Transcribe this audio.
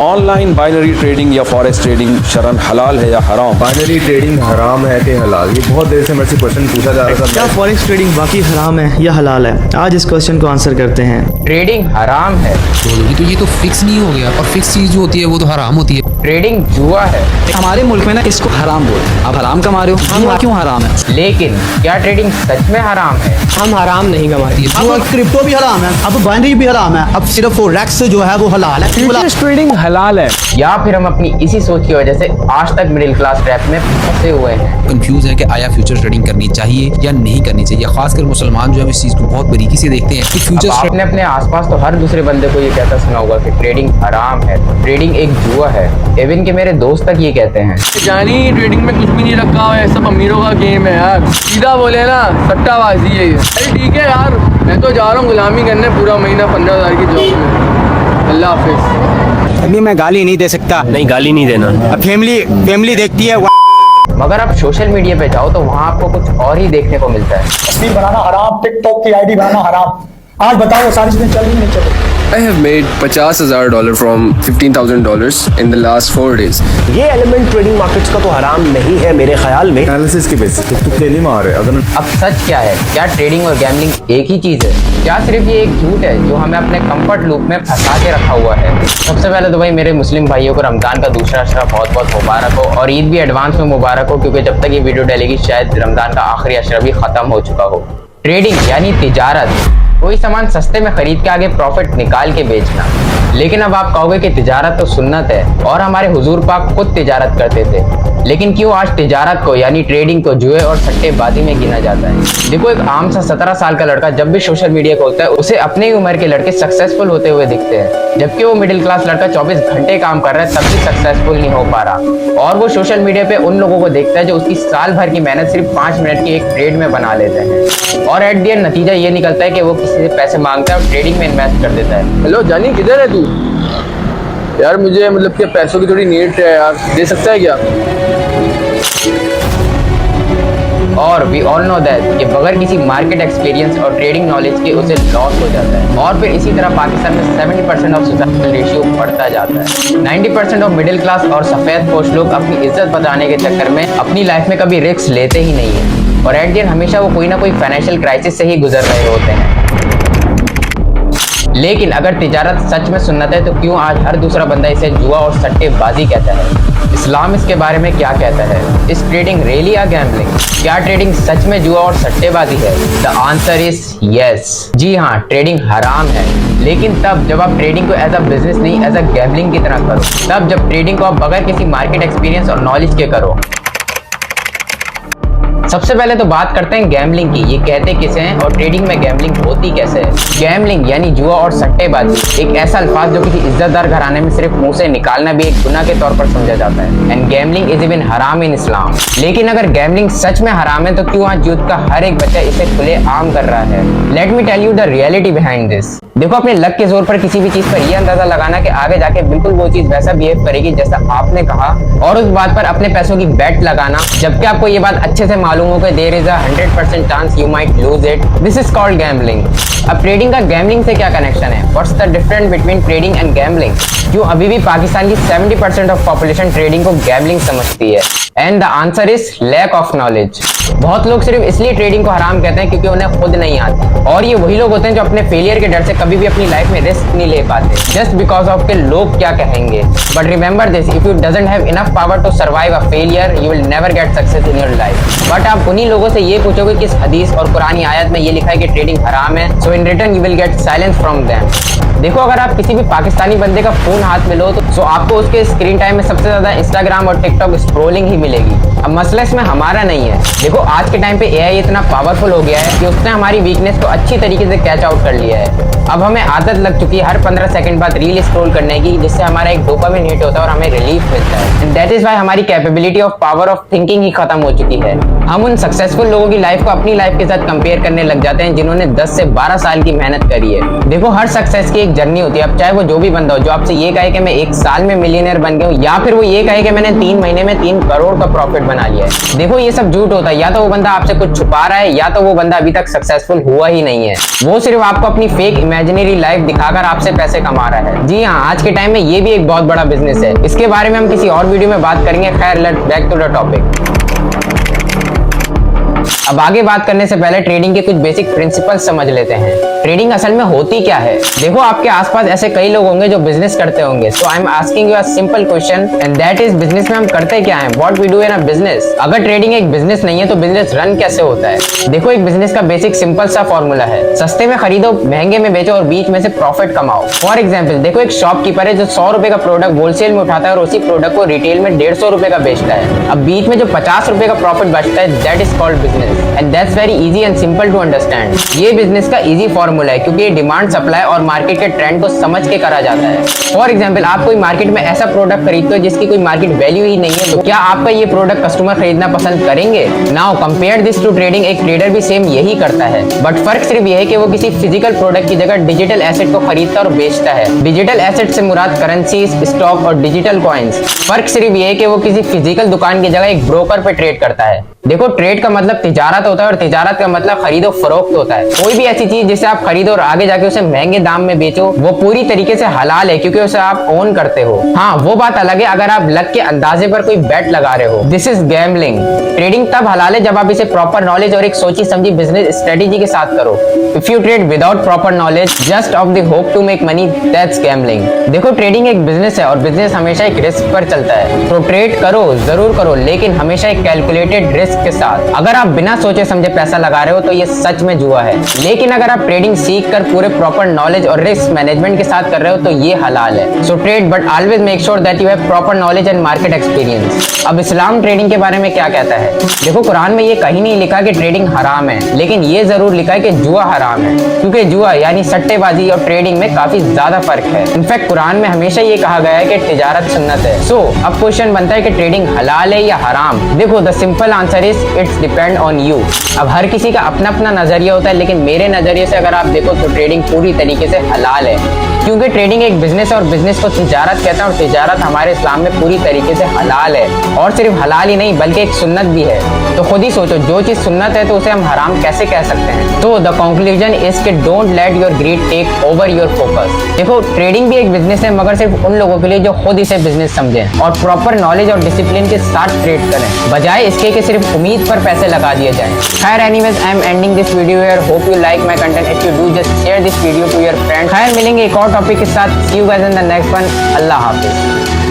Online binary trading या forex trading शरन हलाल है या हराम? बाइनरी ट्रेडिंग हराम है कि हलाल? ये बहुत देर से मेरे से क्वेश्चन पूछा जा रहा था। क्या फॉरेक्स ट्रेडिंग वाकई हराम है या हलाल है? आज इस क्वेश्चन को आंसर करते हैं। ट्रेडिंग हराम है। तो ये तो फिक्स नहीं हो गया, और फिक्स चीज जो होती है वो तो हराम होती है। ट्रेडिंग जुआ है। हमारे मुल्क में ना इसको हराम बोलते हैं। आप हराम कमा रहे हो, जुआ क्यों हराम है? लेकिन क्या ट्रेडिंग सच में हराम है? हम हराम नहीं कमाती है। अब क्रिप्टो भी हराम है, अब बाइनरी भी हराम है, अब सिर्फ फोरेक्स जो है वो हलाल है। फ्यूचर्स ट्रेडिंग हलाल है। या फिर हम अपनी इसी सोच की वजह से आज तक मिडिल क्लास ट्रैप में फंसे हुए हैं। कंफ्यूज है कि आया फ्यूचर ट्रेडिंग करनी चाहिए या नहीं करनी चाहिए। खासकर मुसलमान जो है इस चीज को बहुत बारीकी से देखते हैं कि फ्यूचर। आपने अपने आसपास तो हर दूसरे बंदे को ये कहता सुना होगा कि ट्रेडिंग हराम है, ट्रेडिंग एक जुआ है। इवन के मेरे दोस्त तक ये कहते हैं। जानी ट्रेडिंग में कुछ भी नहीं रखा हुआ है, सब अमीरों का गेम है यार। सीधा बोले ना, सट्टाबाजी है ये। अरे ठीक है यार, मैं तो जा रहा हूँ गुलामी करने पूरा महीना 15,000 की जॉब में। अल्लाह हाफिज। अभी मैं गाली नहीं दे सकता। नहीं, गाली नहीं देना। अब फैमिली देखती है। मगर आप सोशल मीडिया पे जाओ तो वहाँ आपको कुछ और ही देखने को मिलता है। तस्वीर बनाना हराम, टिकटॉक की आईडी बनाना हराम। आज बताओ वो सारी चीजें चल रही नहीं चल रही? I have made $50,000 from $15,000 in the last 4 days. ये एलिमेंट ट्रेडिंग मार्केट्स का तो हराम नहीं है मेरे ख्याल में। एनालिसिस की बेसिस पे तुक्के नहीं मार रहे। अगर अब सच क्या है? क्या ट्रेडिंग और गैम्बलिंग एक ही चीज है? क्या सिर्फ ये एक झूठ है जो हमें अपने कंफर्ट लूप में फंसा के रखा हुआ है? सबसे पहले तो भाई मेरे मुस्लिम भाइयों को रमजान का दूसरा अशरा बहुत बहुत मुबारक हो, और ईद भी एडवांस में मुबारक हो, क्योंकि जब तक ये वीडियो डलेगी शायद रमजान का आखिरी अशरा भी खत्म हो चुका हो। ट्रेडिंग यानी तिजारत, कोई सामान सस्ते में खरीद के आगे प्रॉफिट निकाल के बेचना। लेकिन अब आप कहोगे कि तिजारत तो सुन्नत है और हमारे हुजूर पाक खुद तिजारत करते थे, लेकिन क्यों आज तिजारत को यानी ट्रेडिंग को जुए और सट्टेबाजी में गिना जाता है? देखो, एक आम सा 17 साल का लड़का जब भी सोशल मीडिया खोलता है उसे अपने ही उम्र के लड़के सक्सेसफुल होते हुए दिखते हैं, जबकि वो मिडिल क्लास लड़का 24 घंटे काम कर रहा है तब भी सक्सेसफुल नहीं हो पा रहा। और वो सोशल मीडिया पे उन लोगों को देखता है जो उसकी साल भर की मेहनत सिर्फ 5 मिनट की एक ट्रेड में बना लेते हैं, और एट द एंड नतीजा ये निकलता है कि वो किसी से पैसे मांगता है और ट्रेडिंग में इन्वेस्ट कर देता है। हेलो जानी, किधर है तू? यार मुझे मतलब कि पैसों की थोड़ी नीड है यार, दे सकता है क्या? और वी ऑल नो दैट कि बगैर किसी मार्केट एक्सपीरियंस और ट्रेडिंग नॉलेज के उसे लॉस हो जाता है। और फिर इसी तरह पाकिस्तान में 70% ऑफ सुसाइडल रेशियो बढ़ता जाता है। 90% ऑफ मिडिल क्लास और सफेद पोश लोग अपनी इज्जत बचाने के चक्कर में अपनी लाइफ में कभी रिस्क लेते ही नहीं है, और एट द एंड हमेशा वो कोई ना कोई फाइनेंशियल क्राइसिस से ही गुजर रहे होते हैं। लेकिन अगर तिजारत सच में सुन्नत है तो क्यों आज हर दूसरा बंदा इसे जुआ और सट्टेबाजी कहता है? इस्लाम इसके बारे में क्या कहता है? Is trading really a gambling? क्या ट्रेडिंग सच में जुआ और सट्टेबाजी है? The answer is yes. जी हाँ, ट्रेडिंग हराम है, लेकिन तब जब आप ट्रेडिंग को एज अ बिजनेस नहीं एज अ गैम्बलिंग की तरह करो। तब जब ट्रेडिंग को आप बगैर किसी मार्केट एक्सपीरियंस और नॉलेज के करो। सबसे पहले तो बात करते हैं गैम्बलिंग की। ये कहते किसे हैं और ट्रेडिंग में गैम्बलिंग होती कैसे है? गैम्बलिंग यानी जुआ और सट्टेबाजी एक ऐसा अल्फाज जो किसी इज्जतदार घराने में सिर्फ मुंह से निकालना भी एक गुनाह के तौर पर समझा जाता है। एंड गैम्बलिंग इज इवन हराम इन इस्लाम। लेकिन अगर गैम्बलिंग सच में हराम है तो क्यों आज यूथ का हर एक बच्चा इसे खुले आम कर रहा है? Let me tell you the reality behind this. देखो, अपने लक के जोर पर किसी भी चीज पर यह अंदाजा लगाना कि आगे जाके बिल्कुल वो चीज वैसा बिहेव करेगी जैसा आपने कहा, और उस बात पर अपने पैसों की बेट लगाना जबकि आपको ये बात अच्छे से मालूम हो कि there is a 100% chance you might lose it, this is called gambling. अब ट्रेडिंग का गैम्बलिंग से क्या कनेक्शन है? What's the difference between trading and gambling? क्यों अभी भी पाकिस्तान की 70% ऑफ पॉपुलेशन ट्रेडिंग को गैम्बलिंग समझती है? And the answer is lack of knowledge. बहुत लोग सिर्फ इसलिए ट्रेडिंग को हराम कहते हैं क्योंकि उन्हें खुद नहीं आती, और ये वही लोग होते हैं जो अपने फेलियर के डर से कभी भी अपनी लाइफ में रिस्क नहीं ले पाते, जस्ट बिकॉज ऑफ के लोग क्या कहेंगे। But remember this, if you doesn't have enough power to survive a failure you will never get success in your life. But आप उन्हीं लोगों से ये पूछोगे कि इस हदीस और कुरानी आयत में ये लिखा है कि ट्रेडिंग हराम है, so in return you will get silence from them. देखो, अगर आप किसी भी पाकिस्तानी बंदे का फोन हाथ में लो तो आपको उसके स्क्रीन टाइम में सबसे ज्यादा इंस्टाग्राम और टिकटॉक स्क्रोलिंग ही मिलेगी। अब मसला इसमें हमारा नहीं है। देखो, आज के टाइम पे एआई इतना पावरफुल हो गया है कि उसने हमारी वीकनेस को अच्छी तरीके से कैच आउट कर लिया है। अब हमें आदत लग चुकी है हर 15 सेकंड बाद रील स्क्रॉल करने की, जिससे हमारा एक डोपामिन हिट होता है और हमें रिलीफ मिलता है। एंड दैट इज व्हाई हमारी capability of power of thinking ही खत्म हो चुकी है। हम उन सक्सेसफुल लोगों की लाइफ को अपनी लाइफ के साथ कंपेयर करने लग जाते हैं जिन्होंने 10 से 12 साल की मेहनत करी है। देखो, हर सक्सेस की एक जर्नी होती है। अब चाहे वो जो भी बंदा हो जो आपसे ये कहे कि मैं 1 साल में मिलियनर बन गया हूँ, या फिर वो ये कहे कि मैंने 3 महीने में 3 करोड़ का प्रॉफिट बना लिया है, देखो ये सब झूठ होता है। या तो वो बंदा आपसे कुछ छुपा रहा है, या तो वो बंदा अभी तक सक्सेसफुल हुआ ही नहीं है। वो सिर्फ आपको अपनी फेक इमेजिनरी लाइफ दिखाकर आपसे पैसे कमा रहा है। जी हाँ, आज के टाइम में ये भी एक बहुत बड़ा बिजनेस है। इसके बारे में हम किसी और वीडियो में बात करेंगे। खैर, let's back to the topic. अब आगे बात करने से पहले ट्रेडिंग के कुछ बेसिक प्रिंसिपल्स समझ लेते हैं। ट्रेडिंग असल में होती क्या है? देखो, आपके आसपास ऐसे कई लोग होंगे जो बिजनेस करते होंगे। So I am asking you a simple question, and that is, business में हम करते क्या हैं? What we do in a business. अगर ट्रेडिंग एक बिजनेस नहीं है तो बिजनेस रन कैसे होता है? देखो, एक बिजनेस का बेसिक सिंपल सा फॉर्मूला है, सस्ते में खरीदो, महंगे में बेचो और बीच में से प्रॉफिट कमाओ। फॉर एग्जाम्पल, देखो एक शॉपकीपर है जो 100 रुपए का प्रोडक्ट होलसेल में उठाता है और उसी प्रोडक्ट को रिटेल में 150 रुपए का बेचता है। अब बीच में जो 50 रुपए का प्रॉफिट बचता है, that is called business, and that's very easy and simple to understand. ये बिजनेस का इजी फॉर्मूला है क्योंकि ये डिमांड सप्लाई और मार्केट के ट्रेंड को समझ के करा जाता है। फॉर एग्जाम्पल, आप कोई मार्केट में ऐसा प्रोडक्ट खरीदते हो जिसकी कोई मार्केट वैल्यू ही नहीं है, तो क्या आपका ये प्रोडक्ट कस्टमर खरीदना पसंद करेंगे? Now compare this to trading. एक ट्रेडर भी सेम यही करता है, बट फर्क सिर्फ ये है कि वो किसी फिजिकल प्रोडक्ट की जगह डिजिटल एसेट को खरीदता और बेचता है। डिजिटल एसेट से मुराद करेंसीज, स्टॉक और डिजिटल कॉइन्स। फर्क सिर्फ ये है कि वो किसी फिजिकल दुकान की जगह एक ब्रोकर पे ट्रेड करता है। देखो, ट्रेड का मतलब तिजारत होता है और तिजारत का मतलब खरीदो फरोख्त होता है। कोई भी ऐसी चीज जिसे आप खरीदो और आगे जाके उसे महंगे दाम में बेचो, वो पूरी तरीके से हलाल है क्योंकि उसे आप ओन करते हो। हाँ, वो बात अलग है अगर आप लक के अंदाजे पर कोई बेट लगा रहे हो। This is gambling. ट्रेडिंग तब हलाल है जब आप इसे प्रॉपर नॉलेज और एक सोची समझी बिजनेस स्ट्रेटेजी के साथ करो। If you trade without proper knowledge just off the hope to make money, that's gambling. देखो, ट्रेडिंग एक बिजनेस है और बिजनेस हमेशा एक रिस्क पर चलता है। तो ट्रेड करो, जरूर करो, लेकिन हमेशा एक कैलकुलेटेड रिस्क के साथ। अगर आप बिना सोचे समझे पैसा लगा रहे हो तो ये सच में जुआ है। लेकिन अगर आप ट्रेडिंग सीख कर पूरे प्रॉपर नॉलेज और रिस्क मैनेजमेंट के साथ कर रहे हो तो ये हलाल है। So trade, but always make sure that you have proper knowledge and market experience. अब इस्लाम ट्रेडिंग के बारे में क्या कहता है? देखो, कुरान में ये कहीं नहीं लिखा कि ट्रेडिंग हराम है, लेकिन ये जरूर लिखा है कि जुआ हराम है, क्योंकि जुआ यानी सट्टेबाजी और ट्रेडिंग में काफी ज्यादा फर्क है। इनफैक्ट कुरान में हमेशा ये कहा गया है कि तिजारत सुन्नत है। सो अब क्वेश्चन बनता है कि ट्रेडिंग हलाल है या हराम? देखो, the simple answer is it's depend on you. अब हर किसी का अपना अपना नजरिया होता है, लेकिन मेरे नजरिए से अगर आप देखो तो ट्रेडिंग पूरी तरीके से हलाल है, क्योंकि ट्रेडिंग एक बिजनेस है और बिजनेस को तिजारत कहते हैं और तिजारत हमारे इस्लाम में पूरी तरीके से हलाल है। और सिर्फ हलाल ही नहीं बल्कि एक सुन्नत भी है। तो खुद ही सोचो, जो चीज सुन्नत है तो उसे हम हराम कैसे कह सकते हैं? तो द कंक्लूजन इज कि don't let your greed take over your focus. देखो, ट्रेडिंग भी एक बिजनेस है, मगर सिर्फ उन लोगों के लिए जो खुद इसे बिजनेस समझें और प्रॉपर नॉलेज और डिसिप्लिन के साथ ट्रेड करें, बजाय इसके कि सिर्फ उम्मीद पर पैसे लगा दिए जाएं। खैर, anyways, I am ending this video here. Hope you like my content. If you do, just share this video to your friends. खैर, मिलेंगे एक और टॉपिक के साथ। See you guys in the next one. अल्लाह हाफिज।